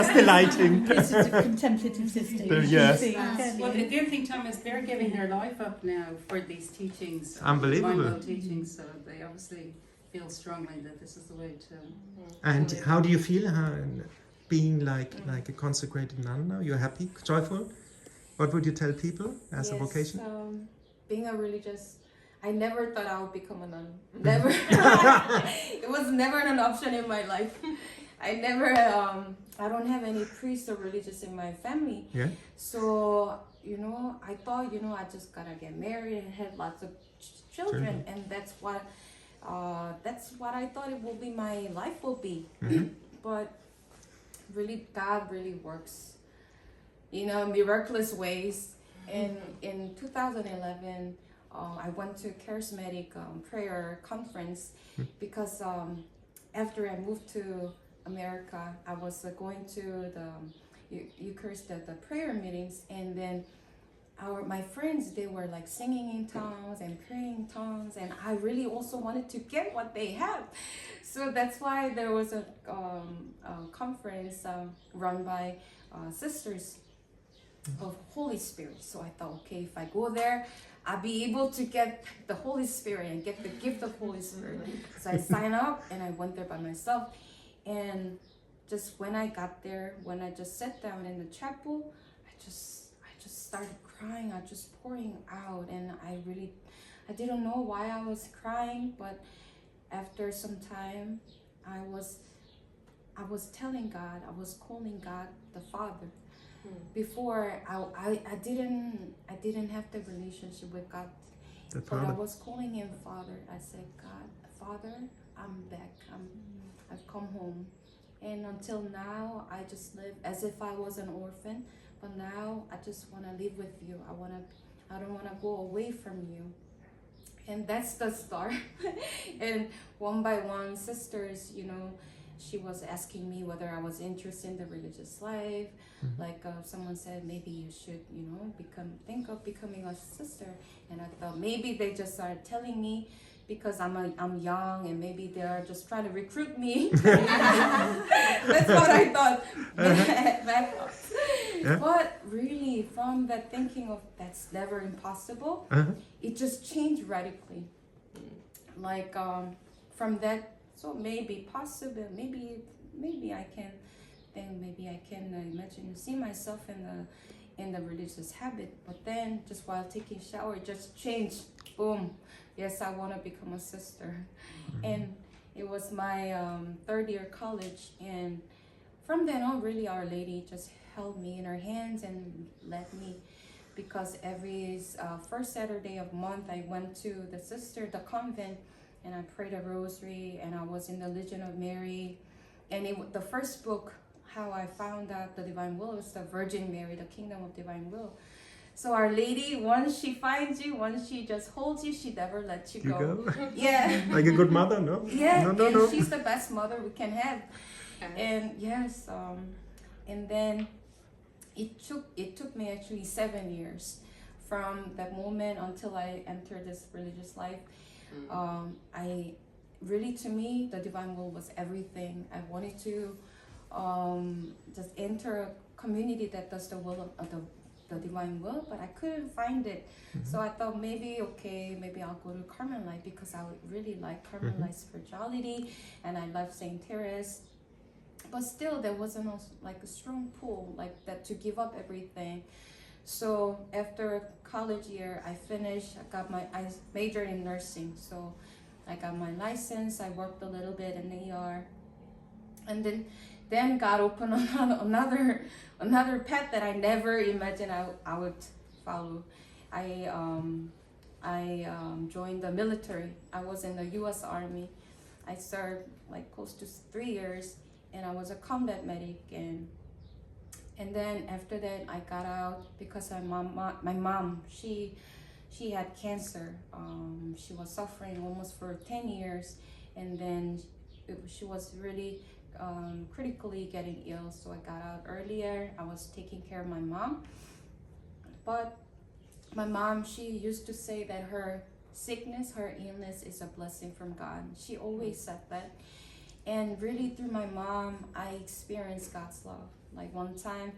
That's the lighting. This is a contemplative sister. Yes. Well, the other thing, Tom, is they're giving their life up now for these teachings. Unbelievable. Bible teachings, so they obviously feel strongly that this is the way to. And how do you feel being like a consecrated nun now? You're happy, joyful? What would you tell people as a vocation? Being a religious, I never thought I would become a nun. Never. It was never an option in my life. I never, I don't have any priest or religious in my family. Yeah. So, I thought, I just gotta get married and have lots of children. And that's what I thought it will be, my life will be. Mm-hmm. But really, God really works, miraculous ways. And in 2011, I went to a charismatic prayer conference because after I moved to America, I was going to the Eucharist, the prayer meetings, and then my friends, they were like singing in tongues and praying in tongues, and I really also wanted to get what they have. So that's why there was a conference run by sisters of Holy Spirit. So I thought, okay, if I go there, I'll be able to get the Holy Spirit and get the gift of Holy Spirit. So I signed up and I went there by myself. And just when I got there, when I just sat down in the chapel, I just started crying. I just pouring out, and I didn't know why I was crying, but after some time, I was telling God, I was calling God the Father. Before I didn't have the relationship with God, but I was calling him Father. I said, God, Father, I'm back. I've come home, and until now I just live as if I was an orphan. But now I just want to live with you. I don't want to go away from you. And that's the start. And one by one, sisters, she was asking me whether I was interested in the religious life. Like someone said, maybe you should, think of becoming a sister. And I thought maybe they just started telling me because I'm young, and maybe they're just trying to recruit me. That's what I thought. Yeah. But really, from that thinking of that's never impossible, it just changed radically. Like from that, so maybe possible, maybe I can think, maybe I can imagine, see myself in the religious habit. But then, just while taking shower, it just changed. Boom. Yes, I want to become a sister. And it was my third year college, and from then on, really, Our Lady just held me in her hands and led me, because every first Saturday of month I went to the convent, and I prayed a rosary, and I was in the Legion of Mary. And the first book, how I found out the Divine Will, was the Virgin Mary, the Kingdom of Divine Will. So Our Lady, once she finds you, once she just holds you, she never lets you go. Yeah. Like a good mother, no? Yeah, no. She's the best mother we can have. And yes, and then it took me actually 7 years from that moment until I entered this religious life. To me, the Divine Will was everything. I wanted to just enter a community that does the will of the Divine Will, but I couldn't find it. So I thought maybe I'll go to Carmelite, because I would really like Carmelite spirituality, and I love St. Therese. But still, there wasn't a strong pull like that to give up everything. So after college year, I finished. I majored in nursing, so I got my license. I worked a little bit in the ER, and then God opened another path that I never imagined I would follow. I joined the military. I was in the U.S. Army. I served like close to 3 years, and I was a combat medic. And then after that, I got out because my mom, she had cancer. She was suffering almost for 10 years, and then she was really critically getting ill. So I got out earlier. I was taking care of my mom. But my mom, she used to say that her sickness, her illness is a blessing from God. She always said that. And really through my mom, I experienced God's love. Like one time,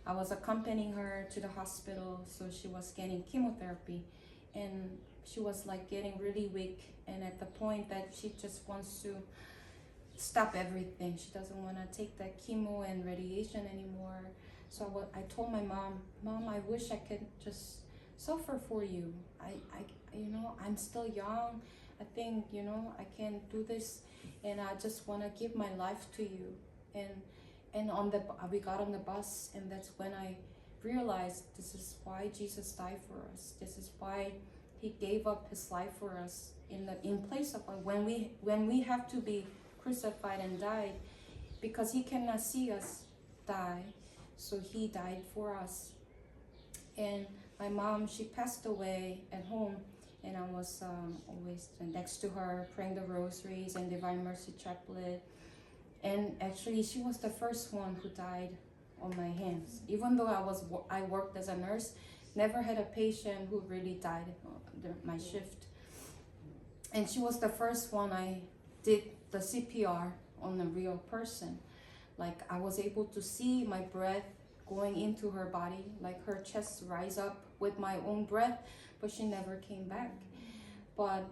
I was accompanying her to the hospital, so she was getting chemotherapy, and she was like getting really weak, and at the point that she just wants to stop everything. She doesn't want to take that chemo and radiation anymore. So I told my mom, I wish I could just suffer for you. I'm still young. I think, I can do this, and I just want to give my life to you. And we got on the bus, and that's when I realized this is why Jesus died for us. This is why he gave up his life for us in place of when we have to be crucified and died, because he cannot see us die, so he died for us. And my mom, she passed away at home, and I was always next to her praying the rosaries and Divine Mercy Chaplet. And actually she was the first one who died on my hands. Even though I worked as a nurse, never had a patient who really died on my shift. And she was the first one I did the CPR on a real person. Like I was able to see my breath going into her body, like her chest rise up with my own breath, but she never came back. But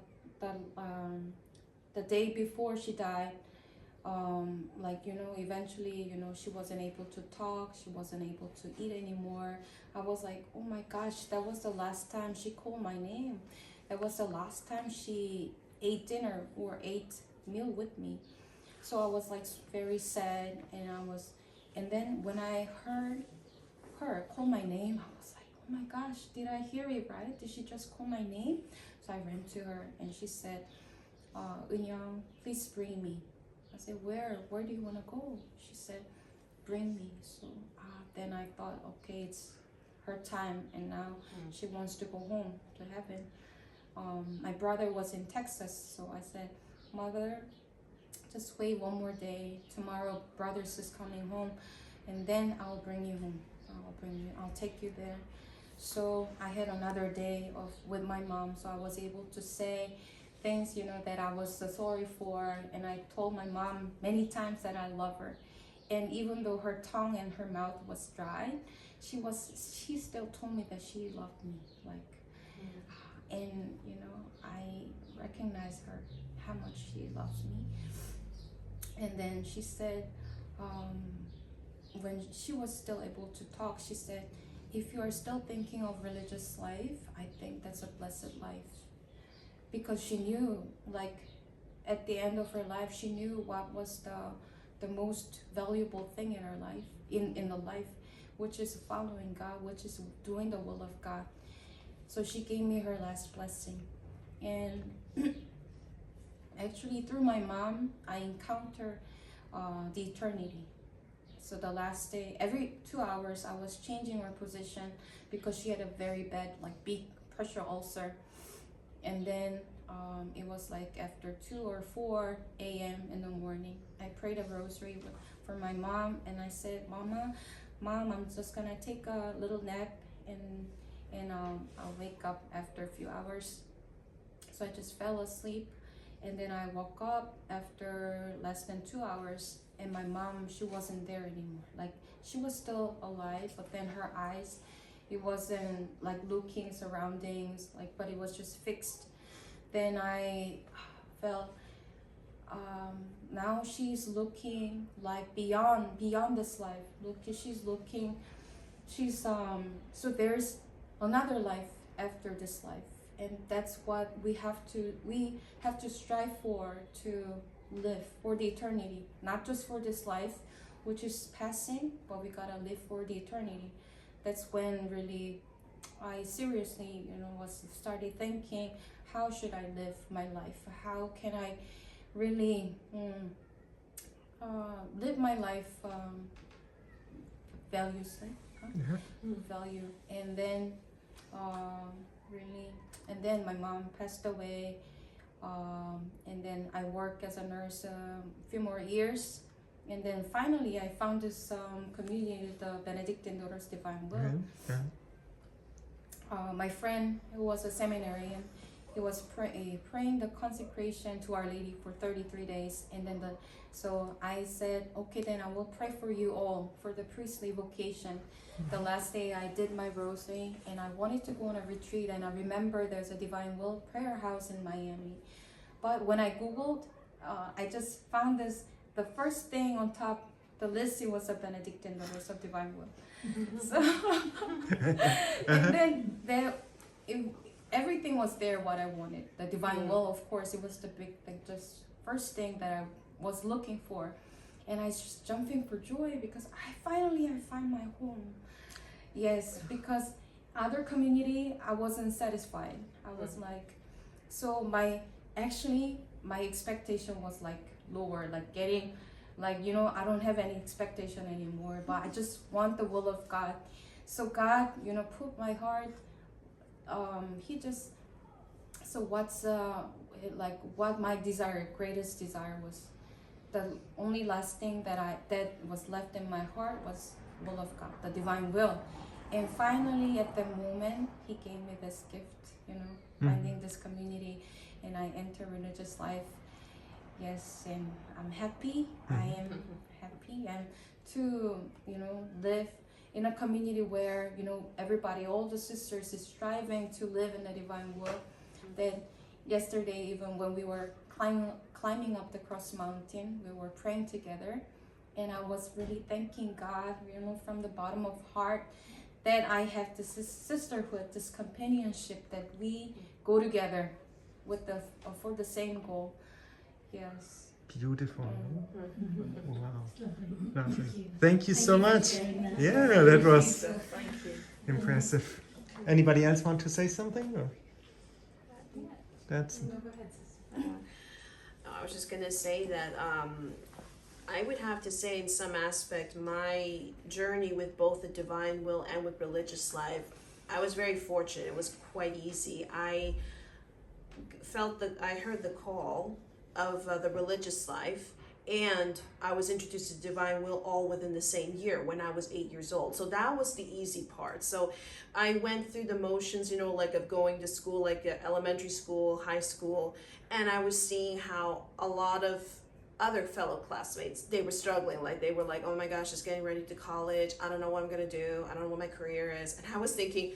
the day before she died, eventually, she wasn't able to talk, she wasn't able to eat anymore. I was like, oh my gosh, that was the last time she called my name. That was the last time she ate dinner or ate meal with me. So I was like very sad, and then when I heard her call my name, I was like, oh my gosh, did I hear it right? Did she just call my name? So I ran to her, and she said, Eun-young, please bring me. I said, where do you want to go? She said, bring me. So then I thought, okay, it's her time, and now she wants to go home to heaven. My brother was in Texas, so I said, Mother, just wait one more day. Tomorrow, brothers is coming home, and then I'll bring you home. I'll take you there. So I had another day with my mom, so I was able to say things, that I was sorry for, and I told my mom many times that I love her. And even though her tongue and her mouth was dry, she still told me that she loved me, and I recognize her, how much she loves me. And then she said, when she was still able to talk, she said, if you are still thinking of religious life, I think that's a blessed life. Because she knew, at the end of her life, she knew what was the most valuable thing in her life, in the life, which is following God, which is doing the will of God. So she gave me her last blessing. And actually, through my mom, I encountered the eternity. So the last day, every 2 hours, I was changing her position because she had a very bad, big pressure ulcer. And then it was after 2 or 4 a.m. in the morning, I prayed a rosary for my mom, and I said, Mom, I'm just gonna take a little nap, and I'll wake up after a few hours. So I just fell asleep, and then I woke up after less than 2 hours, and my mom, she wasn't there anymore. She was still alive, but then her eyes, it wasn't looking surroundings, but it was just fixed. Then I felt, now she's looking beyond this life. So there's another life after this life. And that's what we have to strive for, to live for the eternity, not just for this life, which is passing, but we gotta live for the eternity. That's when really I seriously, started thinking, how should I live my life? How can I really live my life value. And then and then my mom passed away, and then I worked as a nurse a few more years, and then finally I found this community, the Benedictine Daughters Divine Will. My friend, who was a seminarian, he was praying the consecration to Our Lady for 33 days, and then so I said, okay, then I will pray for you all for the priestly vocation. The last day I did my rosary, and I wanted to go on a retreat, and I remember there's a Divine Will prayer house in Miami. But when I Googled, I just found this, the first thing on top the list, it was a Benedictine Daughters of Divine Will. So, and then everything was there what I wanted. The Divine Will, of course, it was the big, just first thing that I was looking for. And I was just jumping for joy because I find my home. Yes, because other community, I wasn't satisfied. I was like, so my expectation was like lower, like getting, like, I don't have any expectation anymore, but I just want the will of God. So God, put my heart, so what's, what my greatest desire was, the only last thing that was left in my heart was will of God, the Divine Will. And finally, at the moment, He gave me this gift, finding this community, and I enter religious life. Yes, and I'm happy. I am happy, and to live in a community where everybody, all the sisters, is striving to live in the Divine Will. That yesterday, even when we were climbing up the cross mountain, we were praying together, and I was really thanking God, from the bottom of heart, that I have this sisterhood, this companionship, that we go together with for the same goal. Yes. Beautiful. Wow. Lovely. Thank you so much. Yeah, that was impressive. Anybody else want to say something? Or? That's. I was just going to say that I would have to say in some aspect my journey with both the Divine Will and with religious life, I was very fortunate. It was quite easy. I felt that I heard the call of the religious life, and I was introduced to Divine Will all within the same year when I was 8 years old. So that was the easy part. So I went through the motions, like of going to school, like elementary school, high school, and I was seeing how a lot of other fellow classmates, they were struggling. Like they were like, oh my gosh, just getting ready to college. I don't know what I'm gonna do. I don't know what my career is. And I was thinking,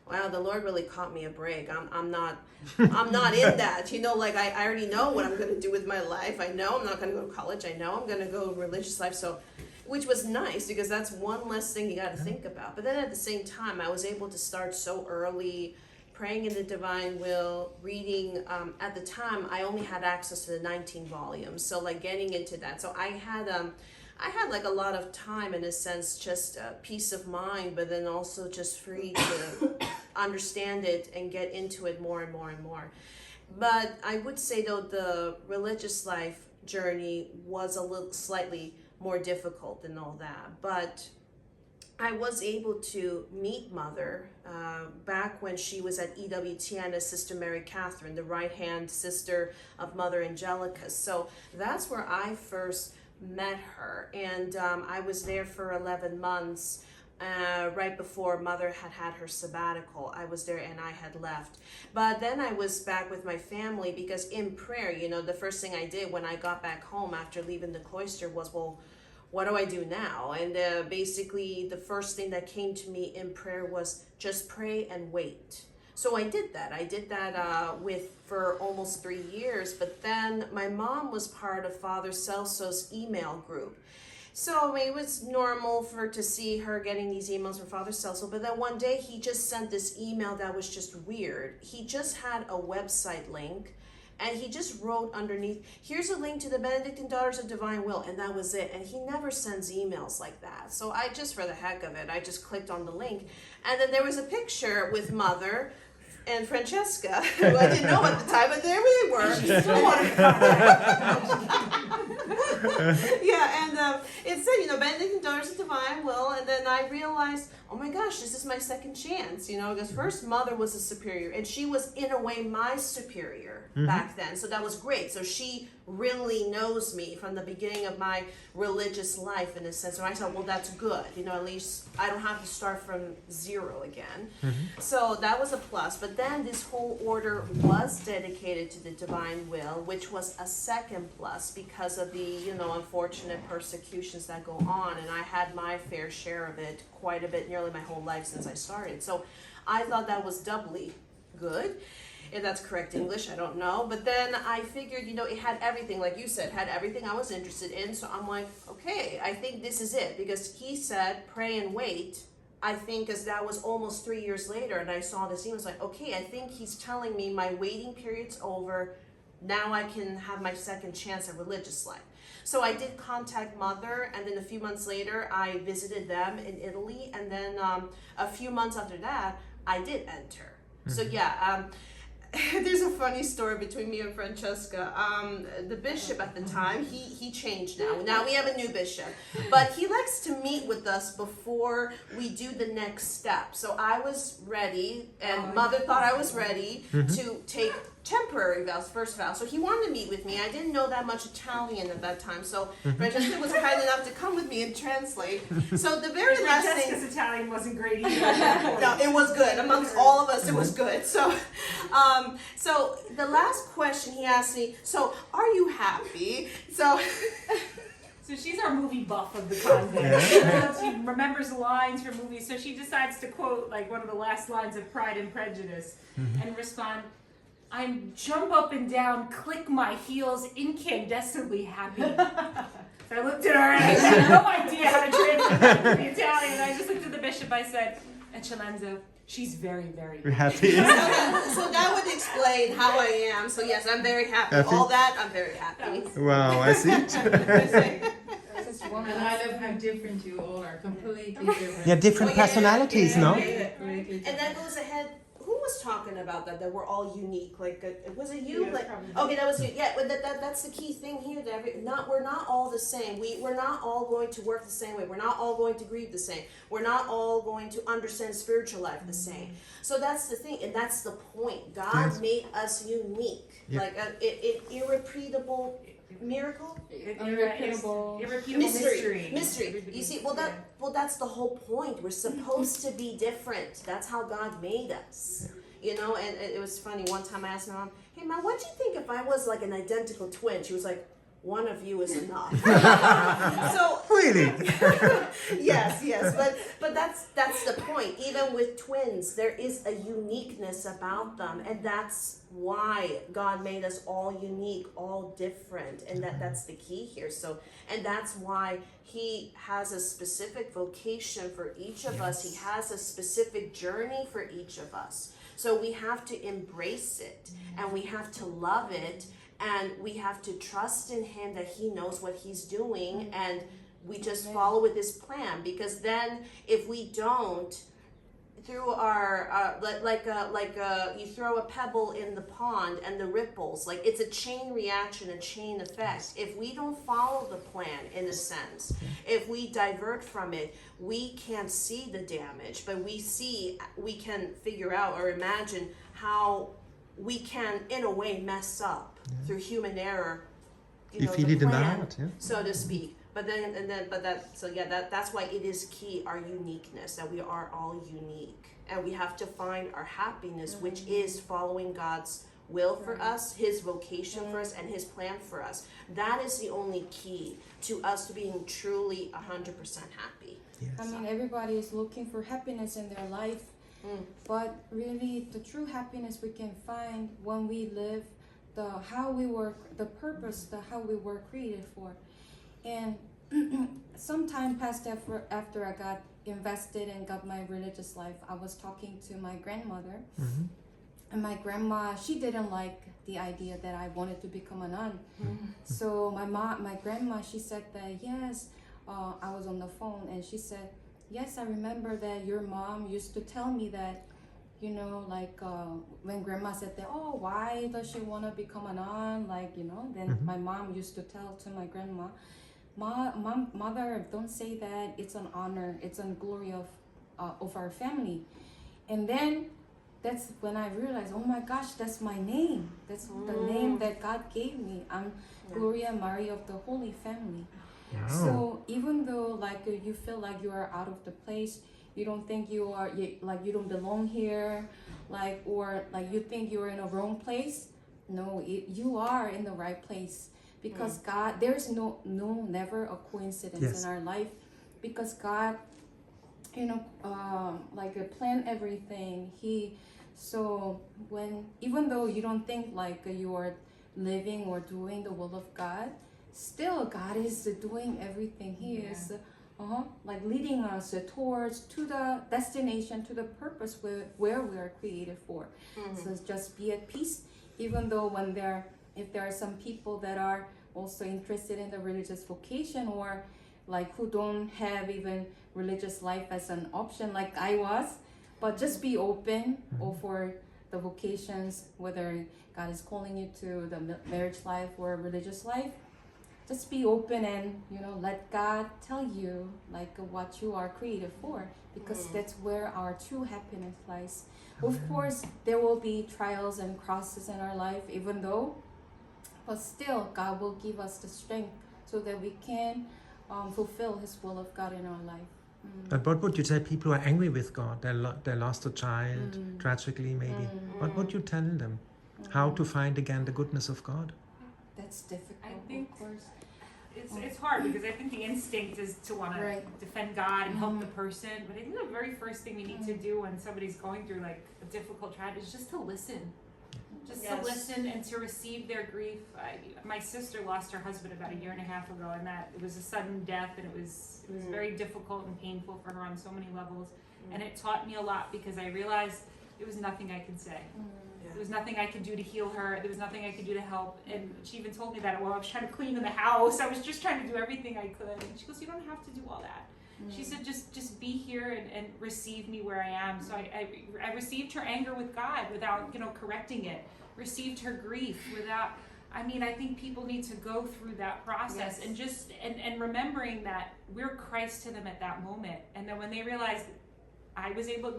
wow, the Lord really caught me a break. I'm not in that. I already know what I'm going to do with my life. I know I'm not going to go to college. I know I'm going to go religious life. So, which was nice because that's one less thing you got to think about. But then at the same time, I was able to start so early, praying in the Divine Will, reading. At the time, I only had access to the 19 volumes. So like getting into that. So I had like a lot of time, in a sense, just peace of mind, but then also just free to understand it and get into it more and more and more. But I would say though the religious life journey was a little slightly more difficult than all that. But I was able to meet Mother back when she was at EWTN as Sister Mary Catherine, the right-hand sister of Mother Angelica. So that's where I first met her, and I was there for 11 months right before Mother had her sabbatical. I was there and I had left, but then I was back with my family because in prayer, the first thing I did when I got back home after leaving the cloister was, well, what do I do now? And basically the first thing that came to me in prayer was just pray and wait. So I did that. For almost 3 years, but then my mom was part of Father Celso's email group. So it was normal to see her getting these emails from Father Celso, but then one day he just sent this email that was just weird. He just had a website link, and he just wrote underneath, here's a link to the Benedictine Daughters of Divine Will, and that was it. And he never sends emails like that. So I just, for the heck of it, I just clicked on the link, and then there was a picture with Mother and Francesca, who I didn't know at the time, but there they were. Yeah, and it said, Benedictine Daughters of Divine Will, and then I realized, oh my gosh, this is my second chance, because first Mother was a superior, and she was in a way my superior back then, so that was great. So she really knows me from the beginning of my religious life, in a sense. And I thought, well, that's good. You know, at least I don't have to start from zero again. So that was a plus. But then this whole order was dedicated to the divine will, which was a second plus because of the, you know, unfortunate persecutions that go on. And I had my fair share of it quite a bit, nearly my whole life since I started. So I thought that was doubly good. If that's correct English, I don't know. But then I figured, you know, it had everything, like you said, had everything I was interested in. So I'm like, okay, I think this is it. Because he said, pray and wait. I think as that was almost 3 years later, and I saw this, he was like, okay, I think he's telling me my waiting period's over. Now I can have my second chance at religious life. So I did contact Mother, and then a few months later, I visited them in Italy. And then a few months after that, I did enter. So yeah, there's a funny story between me and Francesca. The bishop at the time, he changed now. Now we have a new bishop. But he likes to meet with us before we do the next step. So I was ready, and Mother thought I was ready to take temporary vows, first vow. So he wanted to meet with me. I didn't know that much Italian at that time. So Francesca was kind enough to come with me and translate. So the very last thing... Francesca's Italian wasn't great either. No, it was good. Amongst all of us, it was good. So, so the last question he asked me, so are you happy? So she's our movie buff of the convent. She remembers lines from movies, so she decides to quote like one of the last lines of Pride and Prejudice and respond, "I'm jump up and down, click my heels, incandescently happy." So I looked at her and I had no idea how to translate that to the Italian. I just looked at the bishop. I said, "Eccellenza, she's very, very happy." so that would explain how I am. So yes, I'm very happy. All that, I'm very happy. Wow, I see. And I love how different you all are, completely different. Yeah, different personalities, no? And that goes ahead. Who was talking about that? That we're all unique. Like, was it you? Yeah, like, okay, that was you. Yeah, but that's the key thing here. That we're not all the same. We're not all going to work the same way. We're not all going to grieve the same. We're not all going to understand spiritual life the same. So that's the thing, and that's the point. God made us unique, like an irrepeatable miracle. irrepeatable Mystery. You see, well, that's the whole point. We're supposed to be different. That's how God made us. You know, and it was funny. One time I asked my mom, "Hey, Mom, what'd you think if I was like an identical twin?" She was like, "One of you is enough." So Really? yes, but that's the point. Even with twins, there is a uniqueness about them, and that's why God made us all unique, all different, and that's the key here. So, and that's why He has a specific vocation for each of us. He has a specific journey for each of us. So we have to embrace it, and we have to love it. And we have to trust in Him that He knows what He's doing, and we just follow with His plan. Because then, if we don't, through our you throw a pebble in the pond and the ripples, like it's a chain reaction, a chain effect. If we don't follow the plan, in a sense, if we divert from it, we can't see the damage, but we can figure out or imagine how we can, in a way, mess up through human error, If He didn't know it, so to speak. That's why it is key, our uniqueness, that we are all unique, and we have to find our happiness, which is following God's will for us, His vocation for us, and His plan for us. That is the only key to us being truly 100% happy. Yes. I mean, everybody is looking for happiness in their life, but really the true happiness we can find when we live how we were, the purpose, how we were created for. And some time passed after I got invested and got my religious life, I was talking to my grandmother, and my grandma, she didn't like the idea that I wanted to become a nun. So my grandma, she said that yes, I was on the phone, and she said, yes, I remember that your mom used to tell me that, you know, like when grandma said that, oh, why does she want to become a nun? Like, you know, then my mom used to tell to my grandma, Mother, don't say that. It's an honor. It's a glory of our family. And then that's when I realized, oh my gosh, that's my name. That's the name that God gave me. I'm Gloria Maria of the Holy Family. Wow. So even though like you feel like you are out of the place, you don't think you are like you don't belong here, like or like you think you are in a wrong place. No, you are in the right place because God. There's never a coincidence in our life, because God, plan everything. So when even though you don't think like you are living or doing the will of God, still God is doing everything. He is like leading us towards to the destination, to the purpose where we are created for. So just be at peace, even though if there are some people that are also interested in the religious vocation, or like who don't have even religious life as an option like I was, but just be open for the vocations, whether God is calling you to the marriage life or religious life. Just be open and let God tell you like what you are created for, because that's where our true happiness lies. Of course, there will be trials and crosses in our life, but still God will give us the strength so that we can fulfill His will of God in our life. But what would you tell people who are angry with God? They lost a child, tragically maybe. What would you tell them? How to find again the goodness of God? That's difficult, I think of course. it's hard, because I think the instinct is to want to defend God and help the person. But I think the very first thing we need to do when somebody's going through like a difficult tragedy is just to listen. Just to listen and to receive their grief. My sister lost her husband about 1.5 years ago, and it was a sudden death, and it was very difficult and painful for her on so many levels. And it taught me a lot, because I realized there was nothing I could say. There was nothing I could do to heal her. There was nothing I could do to help. And she even told me that while I was trying to clean in the house, I was just trying to do everything I could. And she goes, "You don't have to do all that." She said, just be here and receive me where I am. So I received her anger with God without, correcting it. Received her grief without, I think people need to go through that process and just, and remembering that we're Christ to them at that moment. And then when they realized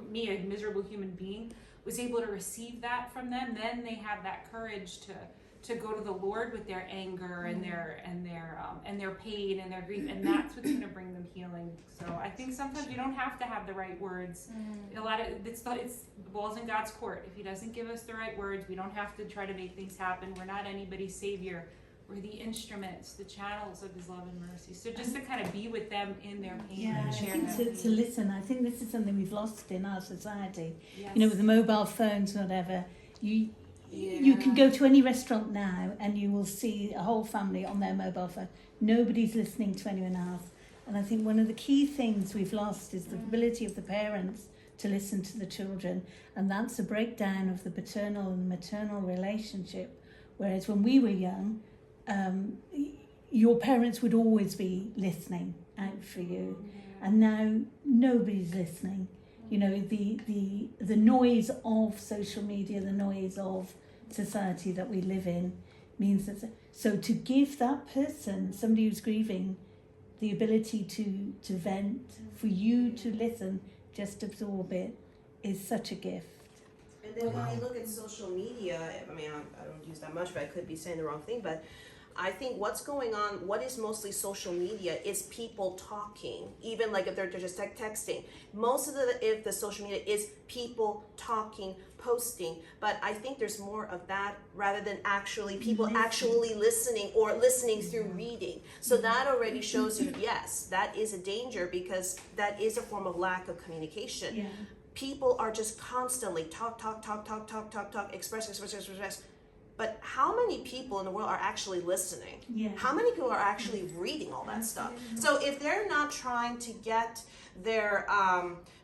me, a miserable human being, was able to receive that from them, then they have that courage to go to the Lord with their anger and their pain and their grief, and that's what's going to bring them healing. So I think sometimes you don't have to have the right words. A lot of it's the ball's in God's court. If He doesn't give us the right words, we don't have to try to make things happen. We're not anybody's savior. We're the instruments, the channels of His love and mercy. So just to kind of be with them in their pain and I share think that to pain. listen. I think this is something we've lost in our society. Yes. With the mobile phones, whatever. You can go to any restaurant now and you will see a whole family on their mobile phone. Nobody's listening to anyone else. And I think one of the key things we've lost is the ability of the parents to listen to the children. And that's a breakdown of the paternal and maternal relationship. Whereas when we were young, your parents would always be listening out for you. And now nobody's listening. The noise of social media, the noise of society that we live in means that, so to give that person, somebody who's grieving, the ability to vent, for you to listen, just absorb it, is such a gift. And then when you look at social media, I don't use that much, but I could be saying the wrong thing, but I think what's going on, what is mostly social media is people talking, even like if they're just texting. Most of the social media is people talking, posting, but I think there's more of that rather than people actually listening or listening through reading. So that already shows you, yes, that is a danger, because that is a form of lack of communication. Yeah. People are just constantly talk, express. But how many people in the world are actually listening? Yeah. How many people are actually reading all that stuff? So if they're not trying to get their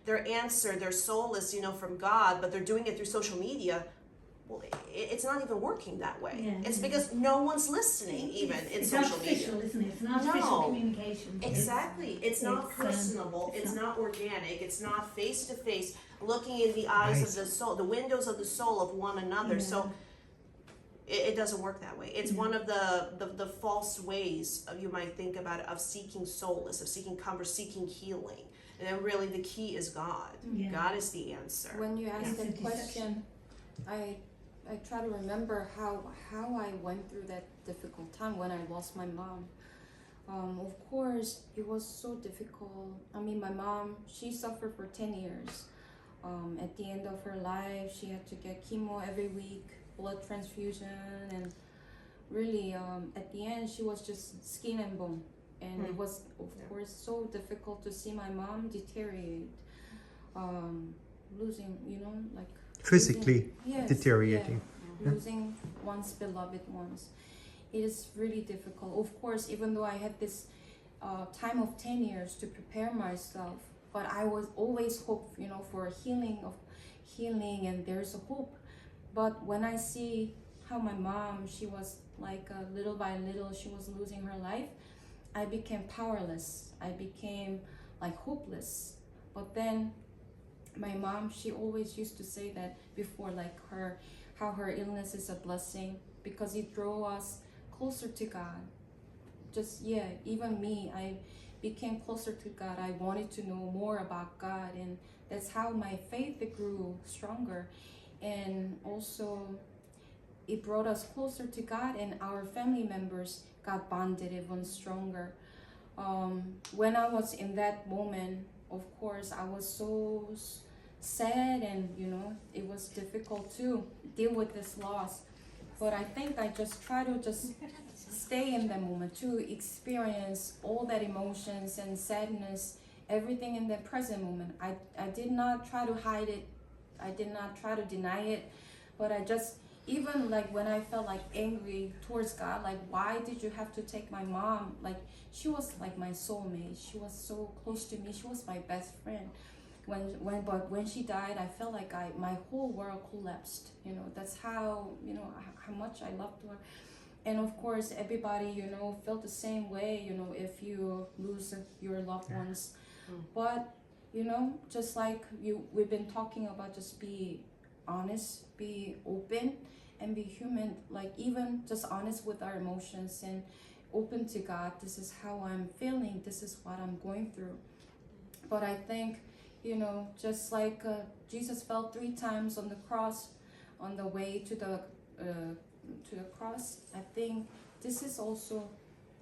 answer, their solace, from God, but they're doing it through social media, well, it's not even working that way. Yeah. It's because no one's listening even in social media. It's artificial, isn't it? It's an artificial communication. Exactly. It's not personable. It's not organic. It's not face to face, looking in the eyes of the soul, the windows of the soul of one another. So it doesn't work that way. It's one of the false ways of, you might think about it, of seeking solace, of seeking comfort, seeking healing. And then really the key is God. Yeah. God is the answer. When you ask It's a that deception. question, I try to remember how I went through that difficult time when I lost my mom. Of course, it was so difficult. I mean, my mom, she suffered for 10 years. At the end of her life, she had to get chemo every week, blood transfusion, and really, at the end, she was just skin and bone. And it was, of course, so difficult to see my mom deteriorate, losing, like Physically yes, deteriorating. yeah, losing one's beloved ones. It is really difficult. Of course, even though I had this time of 10 years to prepare myself, but I was always hope, for healing, and there's a hope. But when I see how my mom, she was like little by little, she was losing her life, I became powerless. I became like hopeless. But then my mom, she always used to say that before, like how her illness is a blessing because it drove us closer to God. Even me, I became closer to God. I wanted to know more about God, and that's how my faith grew stronger. And also it brought us closer to God, and our family members got bonded even stronger. When I was in that moment, of course, I was so sad, and it was difficult to deal with this loss. But I think I just try to just stay in the moment, to experience all that emotions and sadness, everything in the present moment. I did not try to hide it. I did not try to deny it. But I just, even like when I felt like angry towards God, like why did you have to take my mom? Like she was like my soulmate. She was so close to me. She was my best friend. But when she died, I felt like my whole world collapsed. That's how how much I loved her. And of course, everybody felt the same way. If you lose your loved ones, but just like we've been talking about, just be honest, be open, and be human. Like even just honest with our emotions and open to God. This is how I'm feeling. This is what I'm going through. But I think. Just like Jesus fell 3 times on the cross, on the way to the cross, I think this is also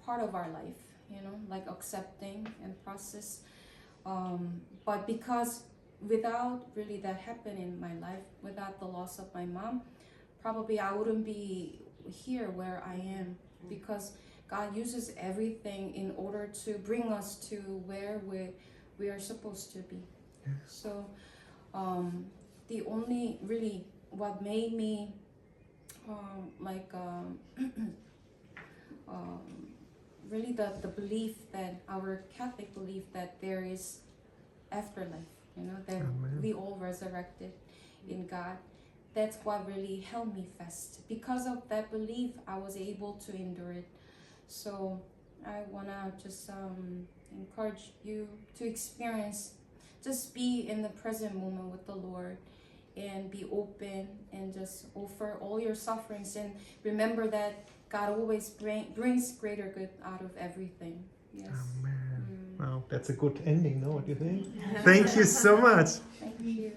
part of our life, like accepting and process. But because without really that happening in my life, without the loss of my mom, probably I wouldn't be here where I am, because God uses everything in order to bring us to where we are supposed to be. So the only really what made me really the belief that our Catholic belief that there is afterlife, that Amen. we all resurrected in God. That's what really held me fast. Because of that belief, I was able to endure it. So I wanna just encourage you to experience. Just be in the present moment with the Lord and be open and just offer all your sufferings, and remember that God always brings greater good out of everything. Yes. Amen. Wow, that's a good ending, no? What do you think? Thank you so much. Thank you.